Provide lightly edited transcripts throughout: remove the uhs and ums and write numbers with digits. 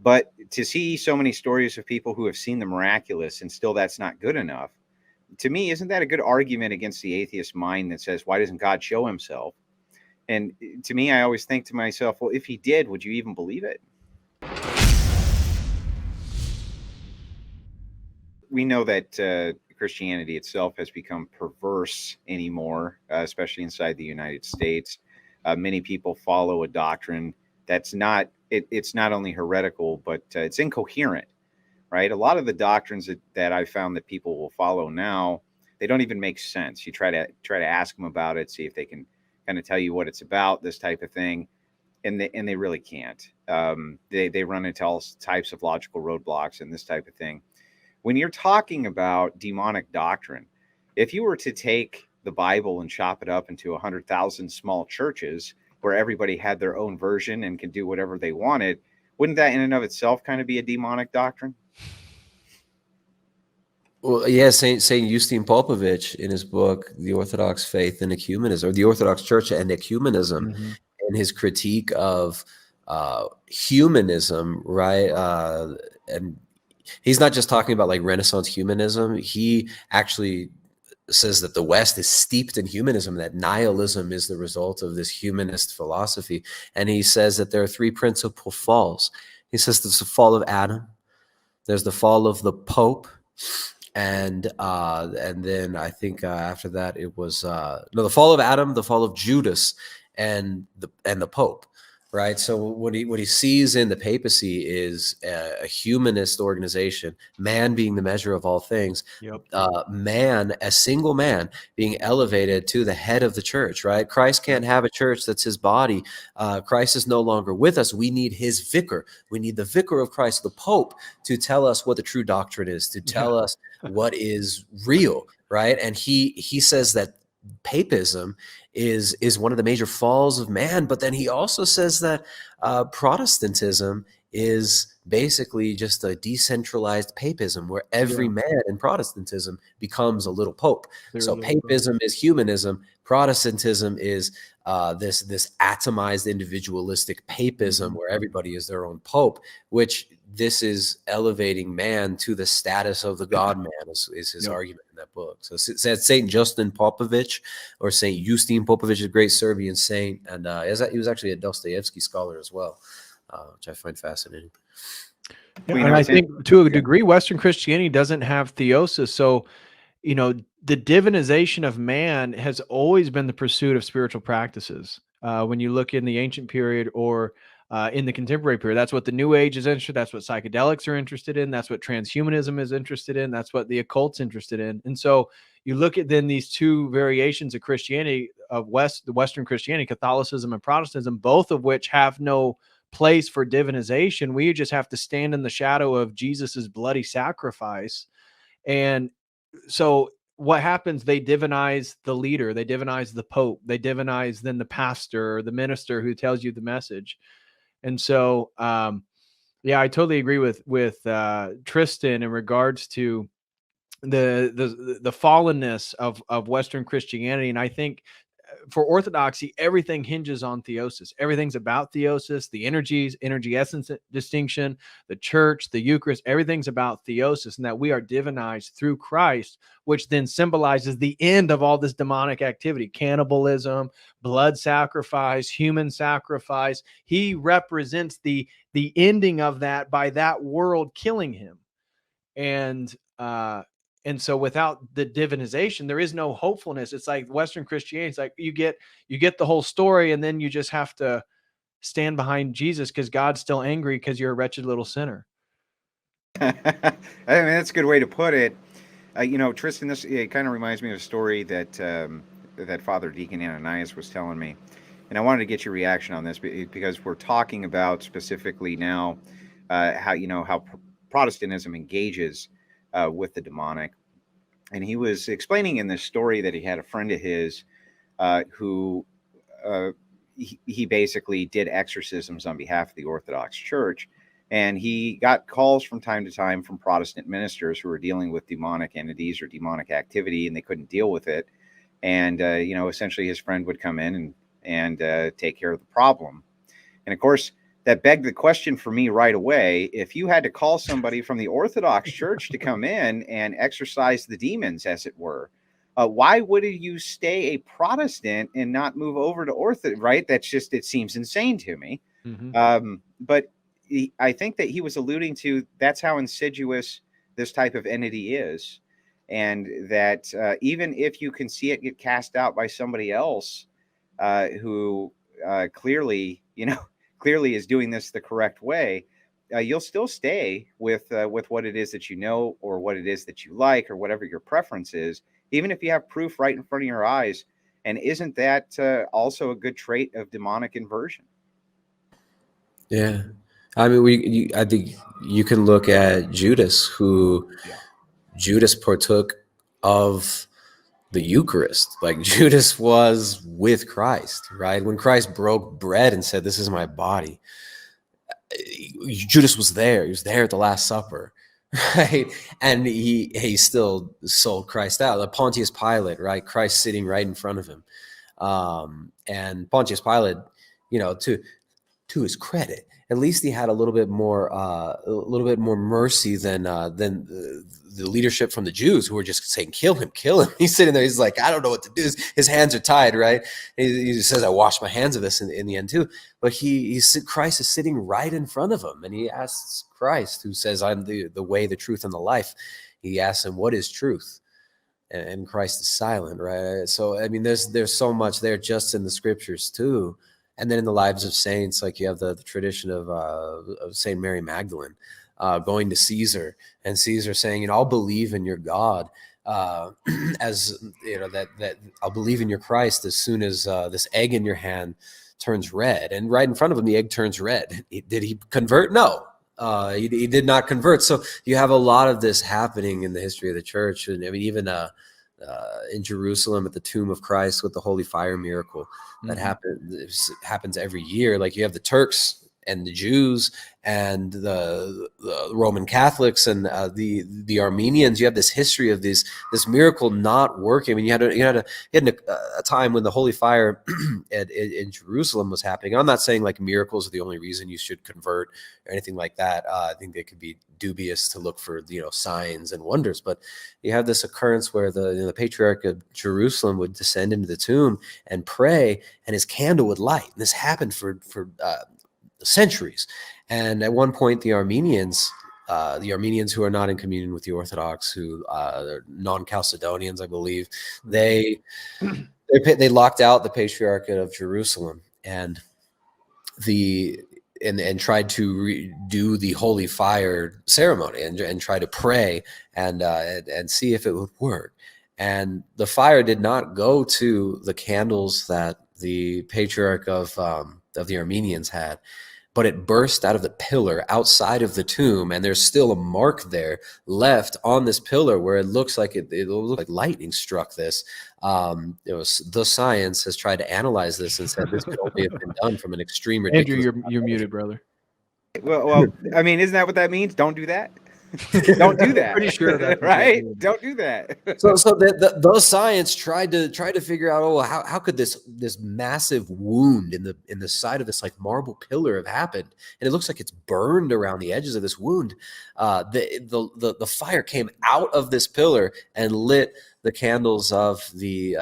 But to see so many stories of people who have seen the miraculous and still that's not good enough, to me, isn't that a good argument against the atheist mind that says, why doesn't God show himself? And to me, I always think to myself, well, if he did, would you even believe it? We know that Christianity itself has become perverse anymore, especially inside the United States. Many people follow a doctrine that's not, it's not only heretical, but it's incoherent, right? A lot of the doctrines that I found that people will follow now, they don't even make sense. You try to ask them about it, see if they can kind of tell you what it's about, this type of thing, and they really can't. They run into all types of logical roadblocks and this type of thing. When you're talking about demonic doctrine, if you were to take the Bible and chop it up into 100,000 small churches where everybody had their own version and could do whatever they wanted, wouldn't that in and of itself kind of be a demonic doctrine? Well, yeah, Saint Justin Popovich in his book, The Orthodox Faith and Ecumenism, or The Orthodox Church and Ecumenism, and his critique of humanism, right? And he's not just talking about like Renaissance humanism. He actually says that the West is steeped in humanism, that nihilism is the result of this humanist philosophy. And he says that there are three principal falls. He says there's the fall of Adam, there's the fall of the Pope, and then I think after that it was the fall of Adam, the fall of Judas, and the Pope. Right. So what he sees in the papacy is a humanist organization, man being the measure of all things, man, a single man being elevated to the head of the church. Right. Christ can't have a church that's his body. Christ is no longer with us. We need his vicar. We need the vicar of Christ, the Pope, to tell us what the true doctrine is, to tell us what is real. Right. And he says that papism is one of the major falls of man, but then he also says that Protestantism is basically just a decentralized papism where every man in Protestantism becomes a little pope. So papism is humanism, Protestantism is this atomized individualistic papism where everybody is their own pope, which this is elevating man to the status of the God-man is his argument in that book. So Saint Justin Popovich, or Saint Justin Popovich, a great Serbian saint, and he was actually a Dostoevsky scholar as well, which I find fascinating. Yeah, and I think to a degree, Western Christianity doesn't have theosis. So, the divinization of man has always been the pursuit of spiritual practices. When you look in the ancient period or in the contemporary period, that's what the New Age is interested in. That's what psychedelics are interested in. That's what transhumanism is interested in. That's what the occult's interested in. And so you look at then these two variations of Christianity, of the Western Christianity, Catholicism and Protestantism, both of which have no place for divinization. We just have to stand in the shadow of Jesus's bloody sacrifice. And so what happens? They divinize the leader, they divinize the Pope, they divinize then the pastor or the minister who tells you the message. And so, I totally agree with Tristan in regards to the fallenness of Western Christianity. And I think for Orthodoxy, everything hinges on theosis. Everything's about theosis, the energy essence distinction, the church, the Eucharist, everything's about theosis, and that we are divinized through Christ, which then symbolizes the end of all this demonic activity, cannibalism, blood sacrifice, human sacrifice. He represents the ending of that by that world killing him. And so without the divinization, there is no hopefulness. It's like Western Christianity. It's like you get the whole story, and then you just have to stand behind Jesus because God's still angry because you're a wretched little sinner. I mean, that's a good way to put it. Tristan, it kind of reminds me of a story that Father Deacon Ananias was telling me. And I wanted to get your reaction on this because we're talking about specifically now how Protestantism engages with the demonic. And he was explaining in this story that he had a friend of his who he basically did exorcisms on behalf of the Orthodox Church. And he got calls from time to time from Protestant ministers who were dealing with demonic entities or demonic activity, and they couldn't deal with it. And, essentially his friend would come in and take care of the problem. And of course, that begged the question for me right away. If you had to call somebody from the Orthodox Church to come in and exorcise the demons, as it were, why would you stay a Protestant and not move over to Orthodox? Right? That's just, it seems insane to me. But I think that he was alluding to, that's how insidious this type of entity is. And that even if you can see it get cast out by somebody else who clearly is doing this the correct way, you'll still stay with what it is that you know, or what it is that you like, or whatever your preference is, even if you have proof right in front of your eyes. And isn't that also a good trait of demonic inversion? Yeah. I mean, I think you can look at Judas, who Judas partook of the Eucharist. Like, Judas was with Christ, right? When Christ broke bread and said, "This is my body," Judas was there. He was there at the Last Supper, right? And he still sold Christ out. Pontius Pilate, right? Christ sitting right in front of him. And Pontius Pilate, to his credit, at least he had a little bit more mercy than the leadership from the Jews, who were just saying, "Kill him, kill him." He's sitting there. He's like, "I don't know what to do." His hands are tied, right? He says, "I washed my hands of this in the end too." But Christ is sitting right in front of him, and he asks Christ, who says, "I'm the way, the truth, and the life." He asks him, "What is truth?" And Christ is silent, right? So, I mean, there's so much there just in the scriptures too. And then in the lives of saints, like you have the tradition of Saint Mary Magdalene going to Caesar, and Caesar saying, "I'll believe in your God, as that I'll believe in your Christ as soon as this egg in your hand turns red." And right in front of him, the egg turns red. Did he convert? No. He did not convert. So you have a lot of this happening in the history of the church, and I mean, even in Jerusalem at the tomb of Christ with the holy fire miracle that happens every year. Like, you have the Turks and the Jews and the Roman Catholics and the Armenians. You have this history of this miracle not working. I mean, you had a time when the holy fire in Jerusalem was happening. I'm not saying like miracles are the only reason you should convert or anything like that. I think they could be dubious to look for signs and wonders, but you have this occurrence where the Patriarch of Jerusalem would descend into the tomb and pray, and his candle would light. And this happened for centuries. And at one point, the Armenians who are not in communion with the Orthodox, who are non-Chalcedonians, I believe, they locked out the Patriarch of Jerusalem and tried to do the holy fire ceremony and try to pray and see if it would work. And the fire did not go to the candles that the Patriarch of the Armenians had, but it burst out of the pillar outside of the tomb, and there's still a mark there left on this pillar where it looks like it looks like lightning struck this. The science has tried to analyze this and said this could only have been done from an extreme ridiculous. Andrew, you're muted, brother. Well, I mean, isn't that what that means? Don't do that. Don't do that. Pretty sure that's right. Don't do that. So the science tried to figure out, how could this massive wound in the side of this like marble pillar have happened? And it looks like it's burned around the edges of this wound. The fire came out of this pillar and lit the candles of the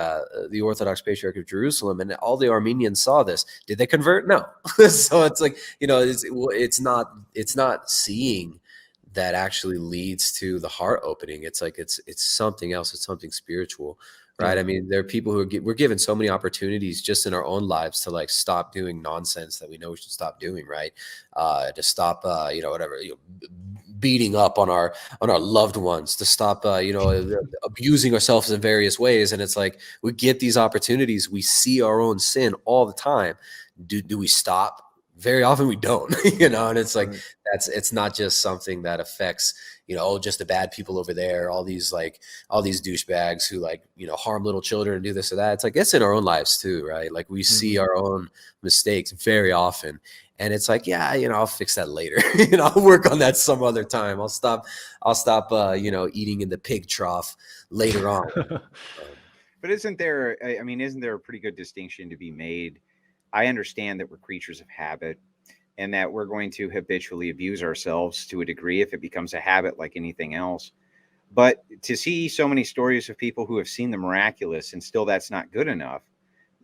Orthodox Patriarch of Jerusalem, and all the Armenians saw this. Did they convert? No. So it's like, it's not seeing that actually leads to the heart opening. It's like it's something else. It's something spiritual, right? I mean, there are people who we're given so many opportunities just in our own lives to like stop doing nonsense that we know we should stop doing, right? To stop, beating up on our loved ones, to stop, abusing ourselves in various ways. And it's like, we get these opportunities. We see our own sin all the time. Do we stop? Very often we don't, and it's like, it's not just something that affects, just the bad people over there, all these douchebags who harm little children and do this or that. It's like, it's in our own lives too, right? Like, we see our own mistakes very often, and it's like, I'll fix that later. I'll work on that some other time. I'll stop, eating in the pig trough later on. But isn't there a pretty good distinction to be made? I understand that we're creatures of habit, and that we're going to habitually abuse ourselves to a degree if it becomes a habit like anything else. But to see so many stories of people who have seen the miraculous and still that's not good enough,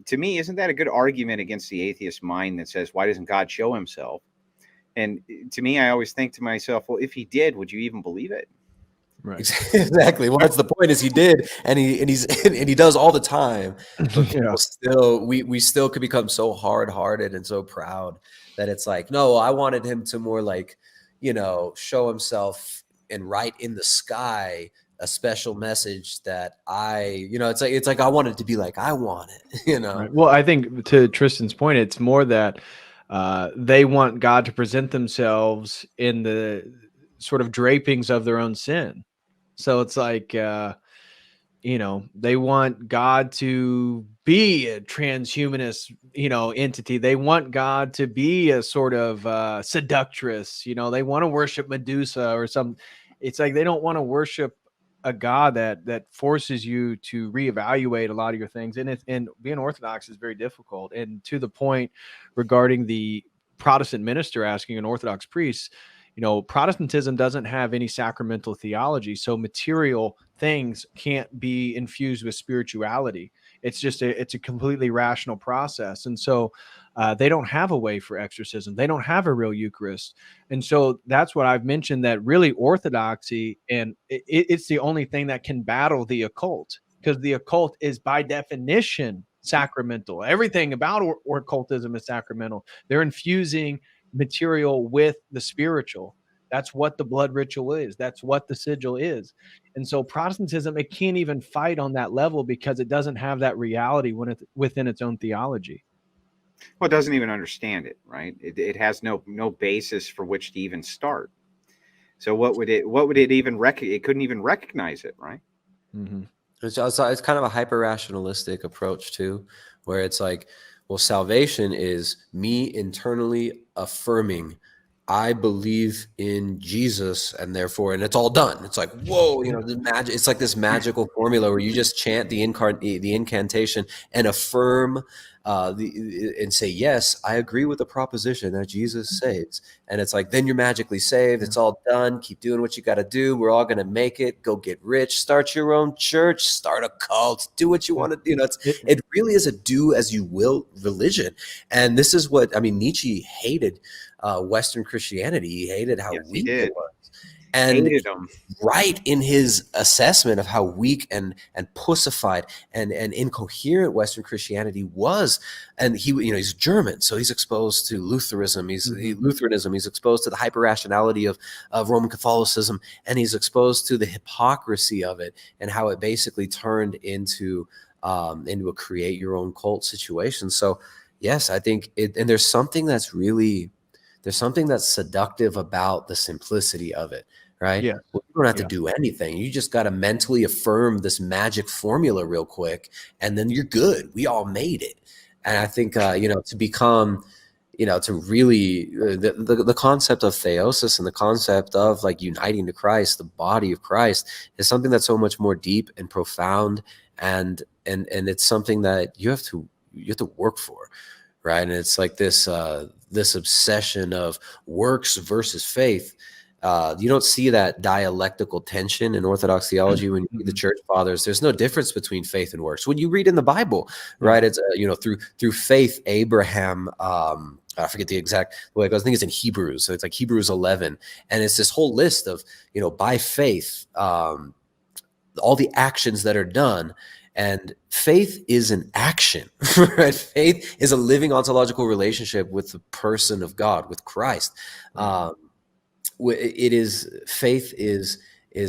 to me, isn't that a good argument against the atheist mind that says, why doesn't God show himself? And to me, I always think to myself, well, if he did, would you even believe it? Right. Exactly. Well, that's the point. Is he did, and he does all the time. But people still, we still could become so hard-hearted and so proud that it's like, no, I wanted him to more like, show himself and write in the sky a special message that it's like I want it to be like I want it. Right. Well, I think to Tristan's point, it's more that they want God to present themselves in the sort of drapings of their own sin. So it's like, they want God to be a transhumanist, entity. They want God to be a sort of seductress. They want to worship Medusa or some. It's like they don't want to worship a God that forces you to reevaluate a lot of your things. And being Orthodox is very difficult. And to the point regarding the Protestant minister asking an Orthodox priest, Protestantism doesn't have any sacramental theology, so material things can't be infused with spirituality. It's just it's a completely rational process, and so they don't have a way for exorcism. They don't have a real Eucharist, and so that's what I've mentioned. That really Orthodoxy, and it's the only thing that can battle the occult, because the occult is by definition sacramental. Everything about occultism is sacramental. They're infusing material with the spiritual. That's what the blood ritual is. That's what the sigil is. And so Protestantism, it can't even fight on that level because it doesn't have that reality within its own theology. Well, it doesn't even understand it, right? It has no basis for which to even start. So what would it even it couldn't even recognize it, right? Mm-hmm. It's kind of a hyper rationalistic approach too, where it's like, well, salvation is me internally affirming I believe in Jesus, and therefore, and it's all done. It's like, whoa, the magic. It's like this magical formula where you just chant the incantation and affirm and say, yes, I agree with the proposition that Jesus saves. And it's like, then you're magically saved. It's all done. Keep doing what you got to do. We're all going to make it. Go get rich. Start your own church. Start a cult. Do what you want to do. It really is a do as you will religion. And this is what, Nietzsche hated Western Christianity. He hated how weak it was. And right in his assessment of how weak and pussified and incoherent Western Christianity was, and he's German, so he's exposed to Lutheranism. Lutheranism. He's exposed to the hyper rationality of Roman Catholicism, and he's exposed to the hypocrisy of it and how it basically turned into a create your own cult situation. So yes, I think and there's something that's seductive about the simplicity of it, right? Yeah. Well, you don't have to do anything. You just got to mentally affirm this magic formula real quick, and then you're good. We all made it. And I think, to become, to really, the concept of theosis and the concept of like uniting to Christ, the body of Christ, is something that's so much more deep and profound. And it's something that you have to work for. Right. And it's like this obsession of works versus faith. You don't see that dialectical tension in Orthodox theology when you read the church fathers. There's no difference between faith and works. When you read in the Bible, right, it's, through faith, Abraham, I forget the exact way it goes. I think it's in Hebrews. So it's like Hebrews 11. And it's this whole list of, by faith, all the actions that are done. And faith is an action, right? Faith is a living ontological relationship with the person of God, with Christ. Faith is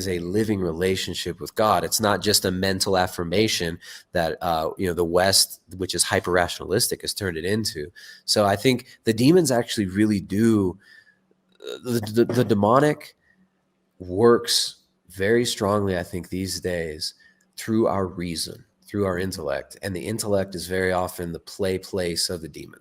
a living relationship with God. It's not just a mental affirmation that the West, which is hyper rationalistic, has turned it into. So I think the demons actually really do. The demonic works very strongly, I think, these days through our reason, through our intellect. And the intellect is very often the place of the demon.